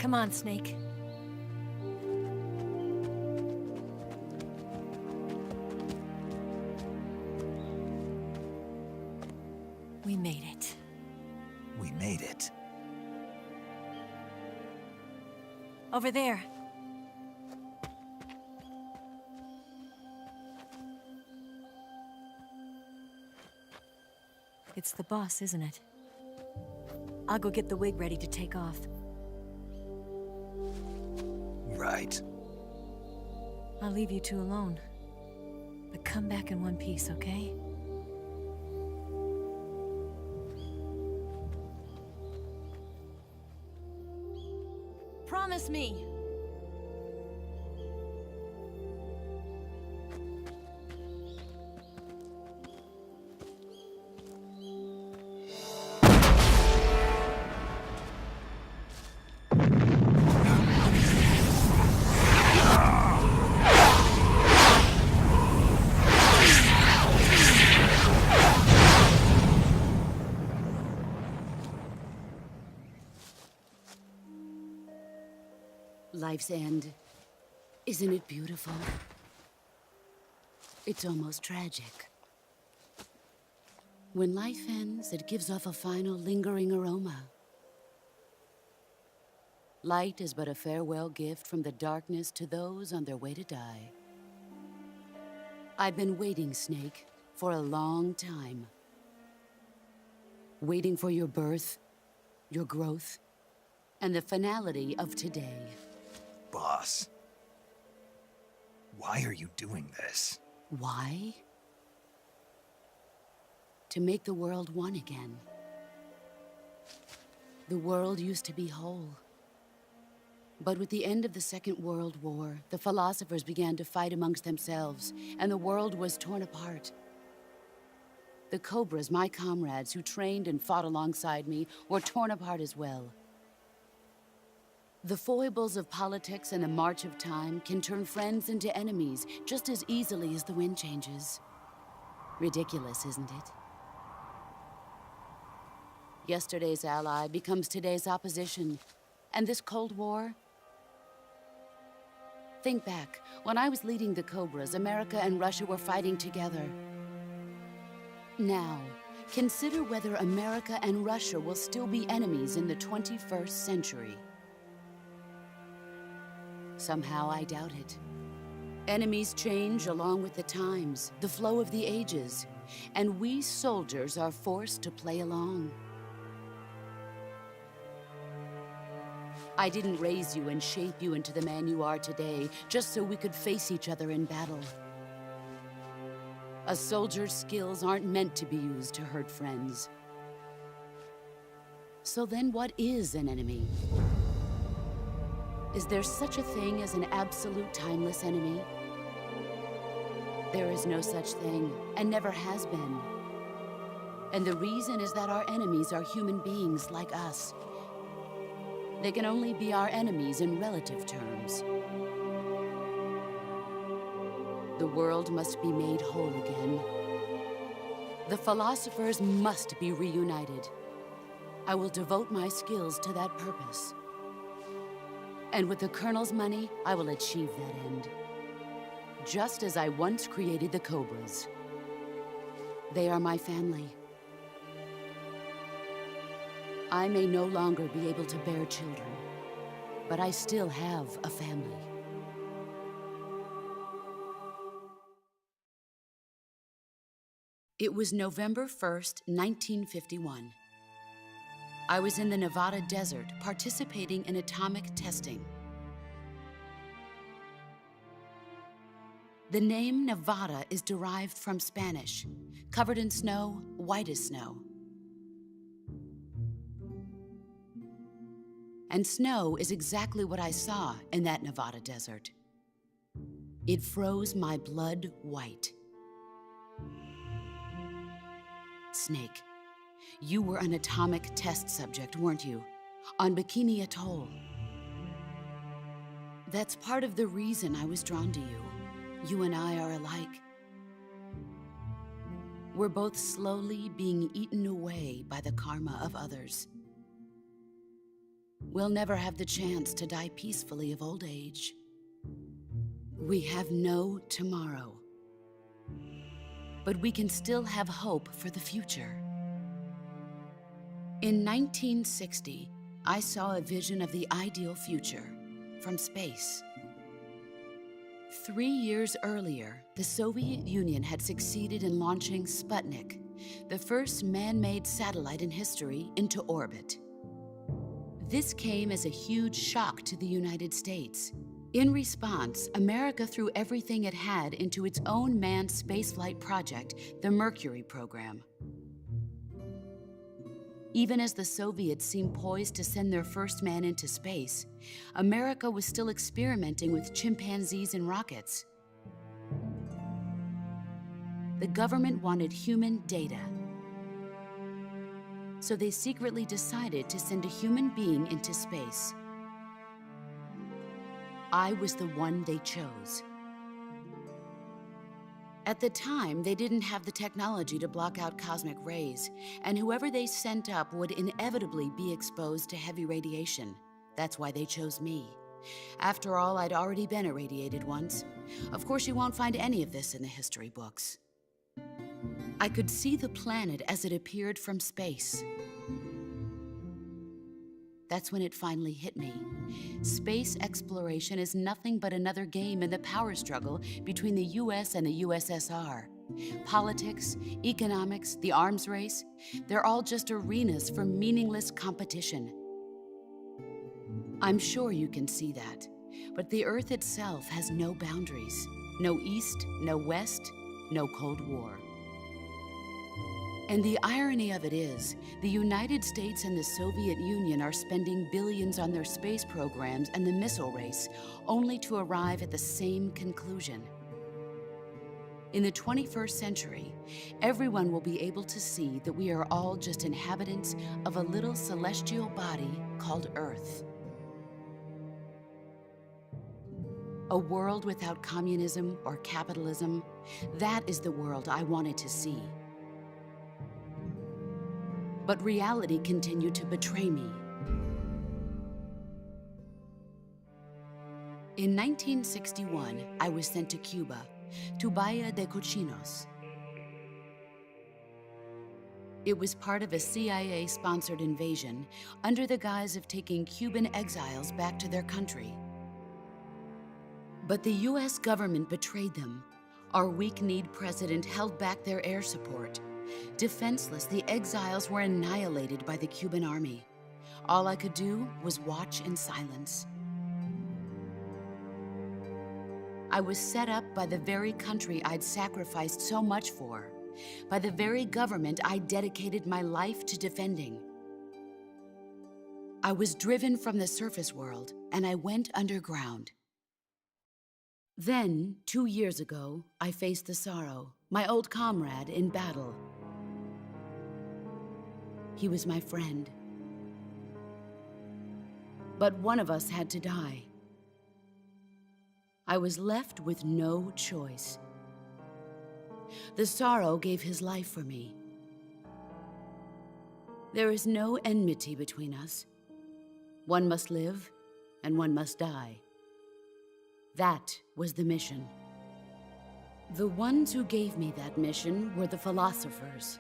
Come on, Snake. We made it. We made it. Over there. It's the boss, isn't it? I'll go get the wig ready to take off. Right. I'll leave you two alone. But come back in one piece, okay? Promise me! Life's end. Isn't it beautiful? It's almost tragic. When life ends, it gives off a final lingering aroma. Light is but a farewell gift from the darkness to those on their way to die. I've been waiting, Snake, for a long time. Waiting for your birth, your growth, and the finality of today. Boss. Why are you doing this? Why? To make the world one again. The world used to be whole. But with the end of the Second World War, the philosophers began to fight amongst themselves, and the world was torn apart. The Cobras, my comrades who trained and fought alongside me, were torn apart as well. The foibles of politics and the march of time can turn friends into enemies just as easily as the wind changes. Ridiculous, isn't it? Yesterday's ally becomes today's opposition. And this Cold War? Think back. When I was leading the Cobras, America and Russia were fighting together. Now, consider whether America and Russia will still be enemies in the 21st century. Somehow I doubt it. Enemies change along with the times, the flow of the ages, and we soldiers are forced to play along. I didn't raise you and shape you into the man you are today just so we could face each other in battle. A soldier's skills aren't meant to be used to hurt friends. So then what is an enemy? Is there such a thing as an absolute timeless enemy? There is no such thing, and never has been. And the reason is that our enemies are human beings like us. They can only be our enemies in relative terms. The world must be made whole again. The philosophers must be reunited. I will devote my skills to that purpose. And with the Colonel's money, I will achieve that end. Just as I once created the Cobras. They are my family. I may no longer be able to bear children, but I still have a family. It was November 1st, 1951. I was in the Nevada desert participating in atomic testing. The name Nevada is derived from Spanish, covered in snow, white as snow. And snow is exactly what I saw in that Nevada desert. It froze my blood white. Snake, you were an atomic test subject, weren't you? On Bikini Atoll. That's part of the reason I was drawn to you. You and I are alike. We're both slowly being eaten away by the karma of others. We'll never have the chance to die peacefully of old age. We have no tomorrow. But we can still have hope for the future. In 1960, I saw a vision of the ideal future from space. 3 years earlier, the Soviet Union had succeeded in launching Sputnik, the first man-made satellite in history, into orbit. This came as a huge shock to the United States. In response, America threw everything it had into its own manned spaceflight project, the Mercury program. Even as the Soviets seemed poised to send their first man into space, America was still experimenting with chimpanzees and rockets. The government wanted human data, so they secretly decided to send a human being into space. I was the one they chose. At the time, they didn't have the technology to block out cosmic rays, and whoever they sent up would inevitably be exposed to heavy radiation. That's why they chose me. After all, I'd already been irradiated once. Of course, you won't find any of this in the history books. I could see the planet as it appeared from space. That's when it finally hit me. Space exploration is nothing but another game in the power struggle between the US and the USSR. Politics, economics, the arms race, they're all just arenas for meaningless competition. I'm sure you can see that, but the Earth itself has no boundaries. No East, no West, no Cold War. And the irony of it is, the United States and the Soviet Union are spending billions on their space programs and the missile race, only to arrive at the same conclusion. In the 21st century, everyone will be able to see that we are all just inhabitants of a little celestial body called Earth. A world without communism or capitalism, that is the world I wanted to see. But reality continued to betray me. In 1961, I was sent to Cuba, to Bahia de Cochinos. It was part of a CIA-sponsored invasion under the guise of taking Cuban exiles back to their country. But the US government betrayed them. Our weak-kneed president held back their air support. Defenseless, the exiles were annihilated by the Cuban army. All I could do was watch in silence. I was set up by the very country I'd sacrificed so much for, by the very government I dedicated my life to defending. I was driven from the surface world, and I went underground. Then, 2 years ago, I faced the sorrow, my old comrade in battle. He was my friend. But one of us had to die. I was left with no choice. The sorrow gave his life for me. There is no enmity between us. One must live, and one must die. That was the mission. The ones who gave me that mission were the philosophers.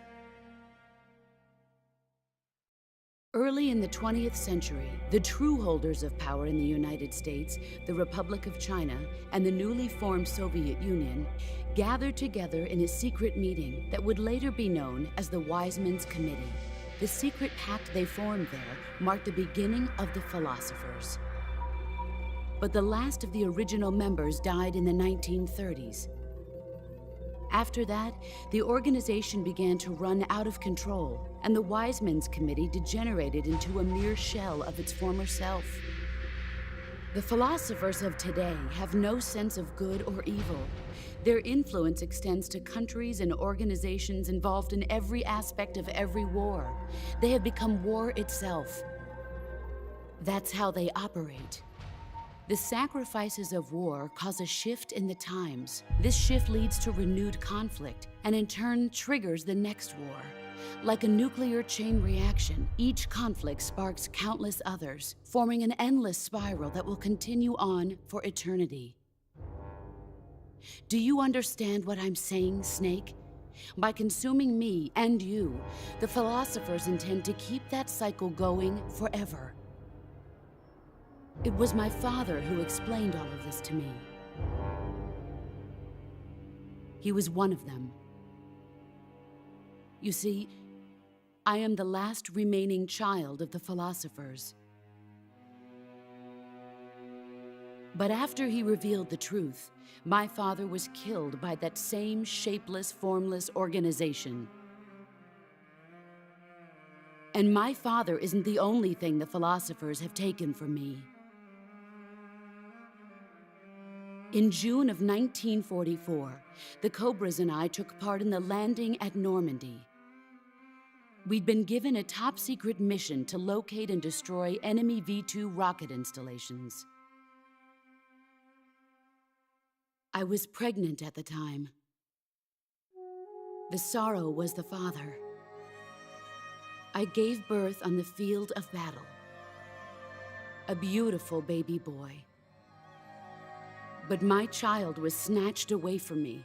Early in the 20th century, the true holders of power in the United States, the Republic of China, and the newly formed Soviet Union gathered together in a secret meeting that would later be known as the Wise Men's Committee. The secret pact they formed there marked the beginning of the philosophers. But the last of the original members died in the 1930s. After that, the organization began to run out of control, and the Wise Men's Committee degenerated into a mere shell of its former self. The philosophers of today have no sense of good or evil. Their influence extends to countries and organizations involved in every aspect of every war. They have become war itself. That's how they operate. The sacrifices of war cause a shift in the times. This shift leads to renewed conflict, and in turn triggers the next war. Like a nuclear chain reaction, each conflict sparks countless others, forming an endless spiral that will continue on for eternity. Do you understand what I'm saying, Snake? By consuming me and you, the philosophers intend to keep that cycle going forever. It was my father who explained all of this to me. He was one of them. You see, I am the last remaining child of the philosophers. But after he revealed the truth, my father was killed by that same shapeless, formless organization. And my father isn't the only thing the philosophers have taken from me. In June of 1944, the Cobras and I took part in the landing at Normandy. We'd been given a top-secret mission to locate and destroy enemy V-2 rocket installations. I was pregnant at the time. The sorrow was the father. I gave birth on the field of battle. A beautiful baby boy. But my child was snatched away from me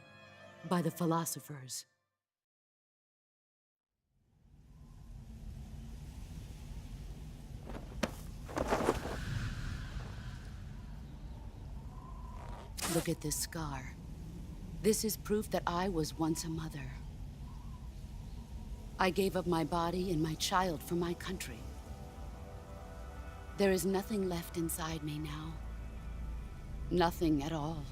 by the philosophers. Look at this scar. This is proof that I was once a mother. I gave up my body and my child for my country. There is nothing left inside me now. Nothing at all.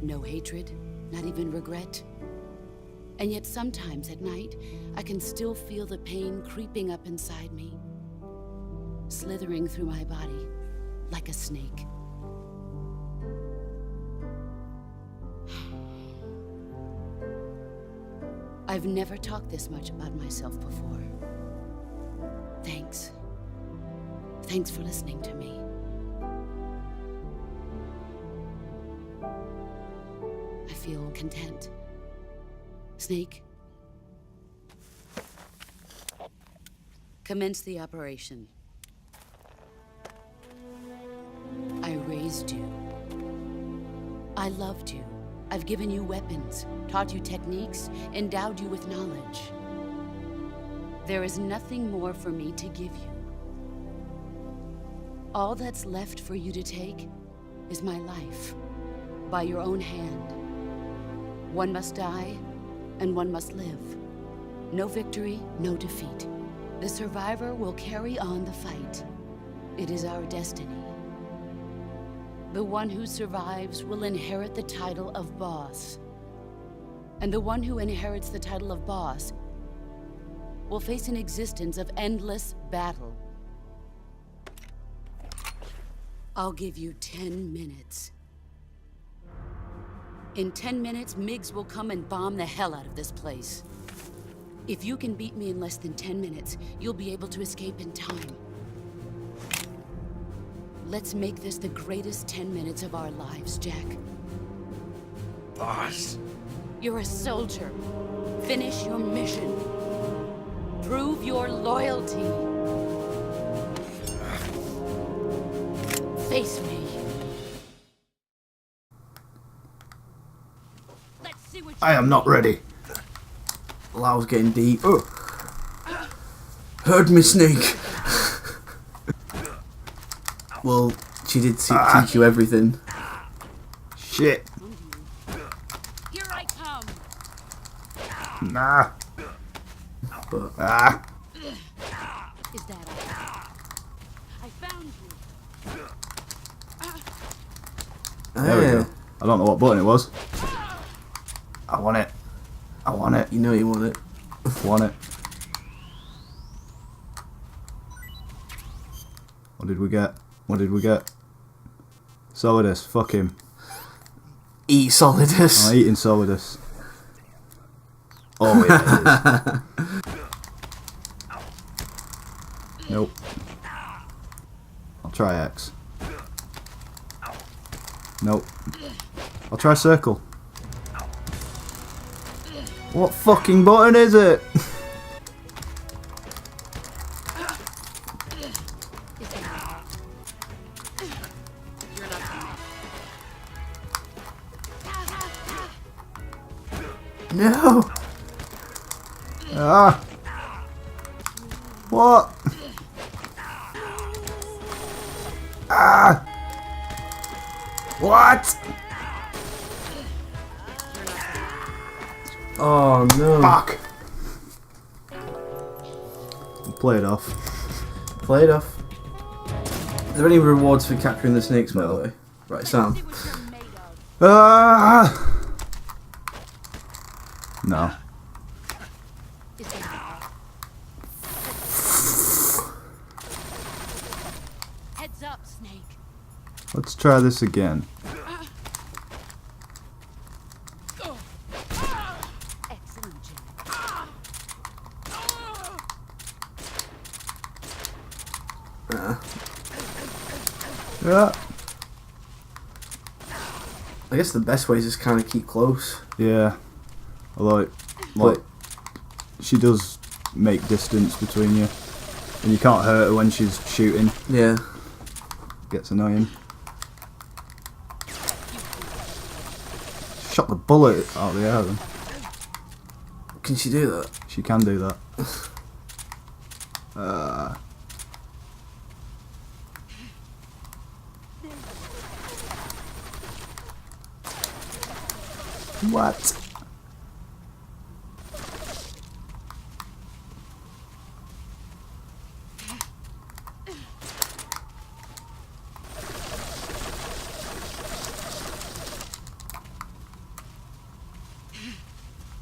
No hatred, not even regret. And yet sometimes at night, I can still feel the pain creeping up inside me, slithering through my body like a snake. I've never talked this much about myself before. Thanks. Thanks for listening to me. I feel content. Snake, commence the operation. I raised you. I loved you. I've given you weapons, taught you techniques, endowed you with knowledge. There is nothing more for me to give you. All that's left for you to take is my life, by your own hand. One must die, and one must live. No victory, no defeat. The survivor will carry on the fight. It is our destiny. The one who survives will inherit the title of boss. And the one who inherits the title of boss will face an existence of endless battle. I'll give you 10 minutes. In 10 minutes, MiGs will come and bomb the hell out of this place. If you can beat me in less than 10 minutes, you'll be able to escape in time. Let's make this the greatest 10 minutes of our lives, Jack. Boss. You're a soldier. Finish your mission. Prove your loyalty. Face me. Let's see what I am not ready. Well, I was getting deep. Oh. Heard me, Snake. Well, she did teach you everything. Shit. Here I come. Nah. But Is that all? I found you. There we go. I don't know what button it was. I want it. I want it. You know you want it. Want it. What did we get? What did we get? Solidus. Fuck him. Eat Solidus. I'm eating Solidus. Oh, yeah, it is. Nope. I'll try X. Nope. I'll try circle. What fucking button is it? No! Ah! What? Ah! What? Oh no. Fuck! Play it off. Play it off. Are there any rewards for capturing the snakes, by No. the way? Right, Sam. Ah! No. Heads up, Snake. Let's try this again. Excellent, Jim. Yeah. I guess the best way is just kind of keep close. Yeah. Although, like, she does make distance between you. And you can't hurt her when she's shooting. Yeah. Gets annoying. Shot the bullet out of the air then. Can she do that? She can do that. What?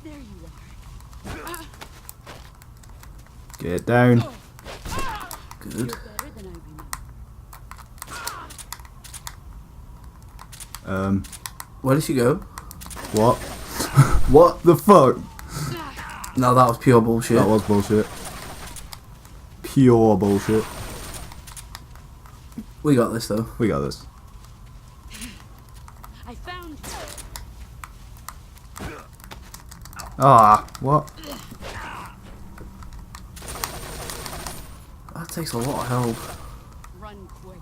There you are. Get down. Good. Better than I remember. Where did she go? What? What the fuck? No, that was pure bullshit. That was bullshit. Pure bullshit. We got this though. We got this. I found you. Ah, what? That takes a lot of help. Run quick.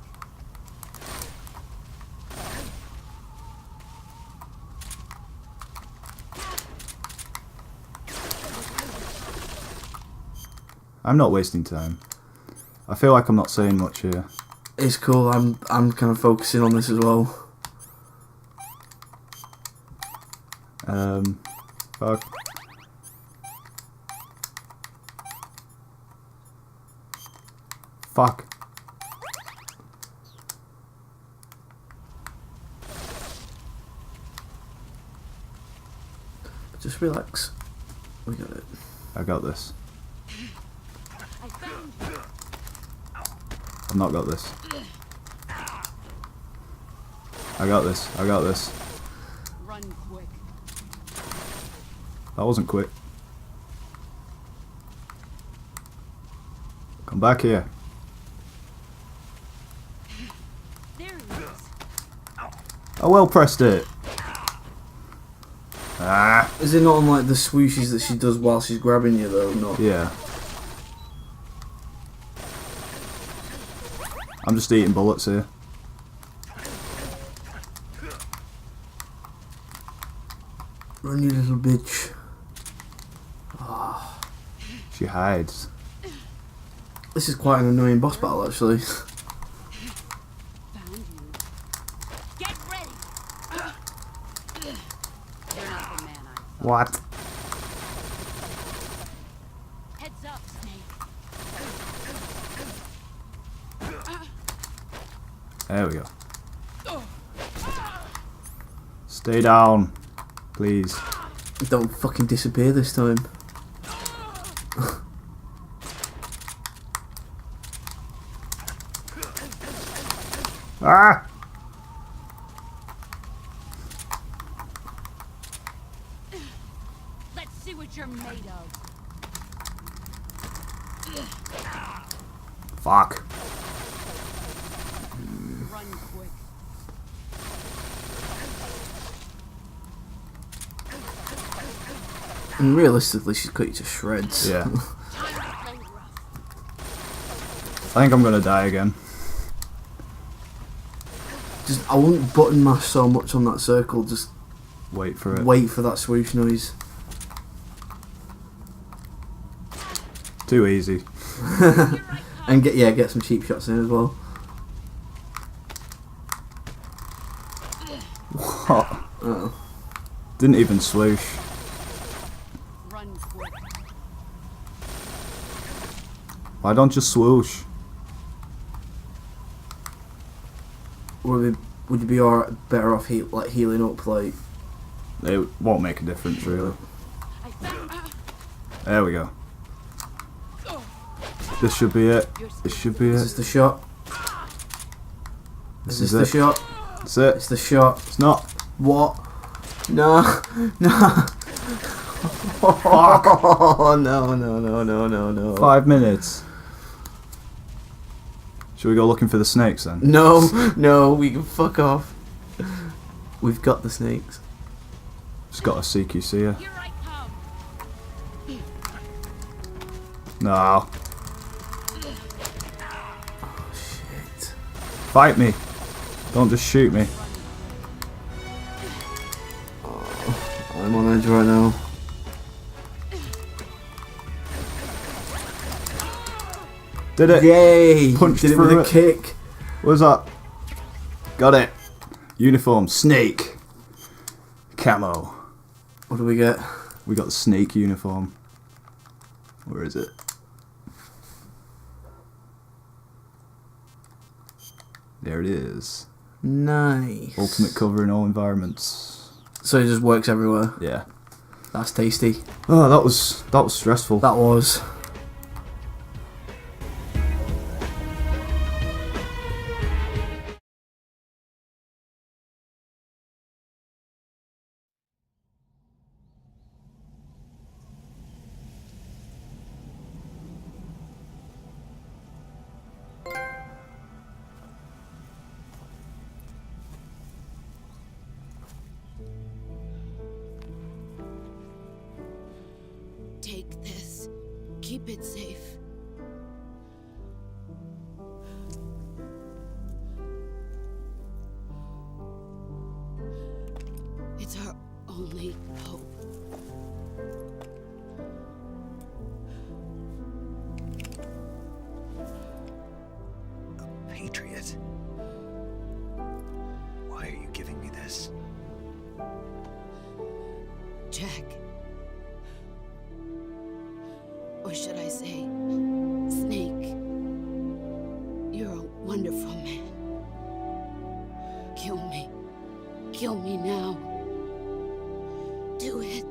I'm not wasting time. I feel like I'm not saying much here. It's cool. I'm kind of focusing on this as well. Fuck. Fuck. Just relax. We got it. I got this. I found you. I've not got this. I got this. I got this. Run quick. That wasn't quick. Come back here. There he is. I well pressed it. Ah. Is it not on like the swooshes that she does while she's grabbing you though? No. Yeah. I'm just eating bullets here. Run, you little bitch. She hides. This is quite an annoying boss battle actually. Found you. Get ready. You're not the man I thought. What? Heads up, Snake. There we go. Stay down, please. Don't fucking disappear this time. Ah! Let's see what you're made of. Fuck. Run quick. And realistically, she's cut you to shreds. Yeah. I think I'm gonna die again. Just, I wouldn't button mash so much on that circle. Just Wait for it. wait for that swoosh noise. Too easy. And get some cheap shots in as well. What? Oh. Didn't even swoosh. Run quick. Why don't you swoosh? Would you be better off healing up? Like, It won't make a difference really. There we go. This should be it. This should be is it. this the shot? This Is is this the it. shot? That's it. It's the shot. It's not. What? No, no. Oh, no. 5 minutes. Should we go looking for the snakes then? No, we can fuck off. We've got the snakes. Just got a CQC here. Here I come. No. Shit. Fight me. Don't just shoot me. I'm on edge right now. Did it. Yay! Punched Did it with through a it. kick. What was that? Got it. Uniform. Snake. Camo. What do we get? We got the snake uniform. Where is it? There it is. Nice. Ultimate cover in all environments. So it just works everywhere. Yeah. That's tasty. Oh, that was stressful. That was. Take this. Keep it safe. It's our only hope. A patriot? Why are you giving me this? Jack. Or should I say, Snake? You're a wonderful man. Kill me. Kill me now. Do it.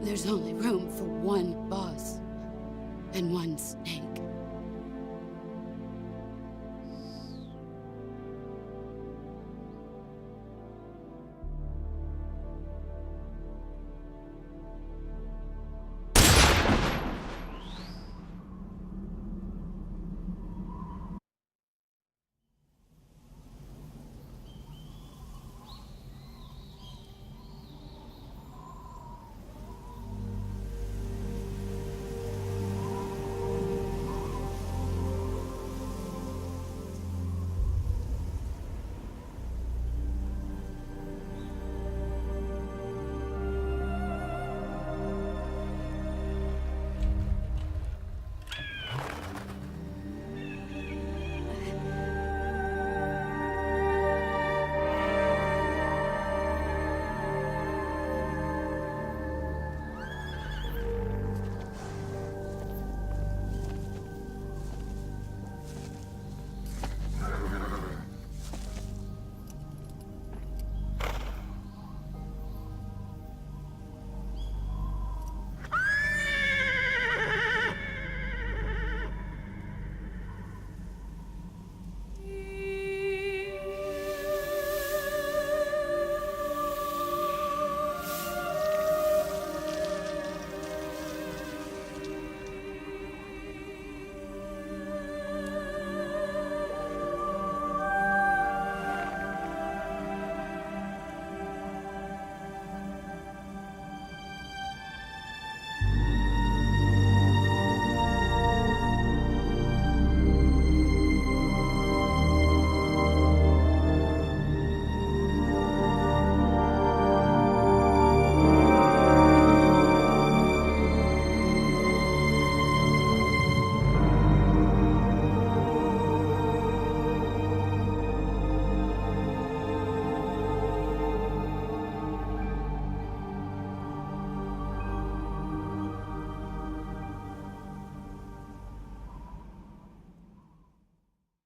There's only room for one boss and one snake.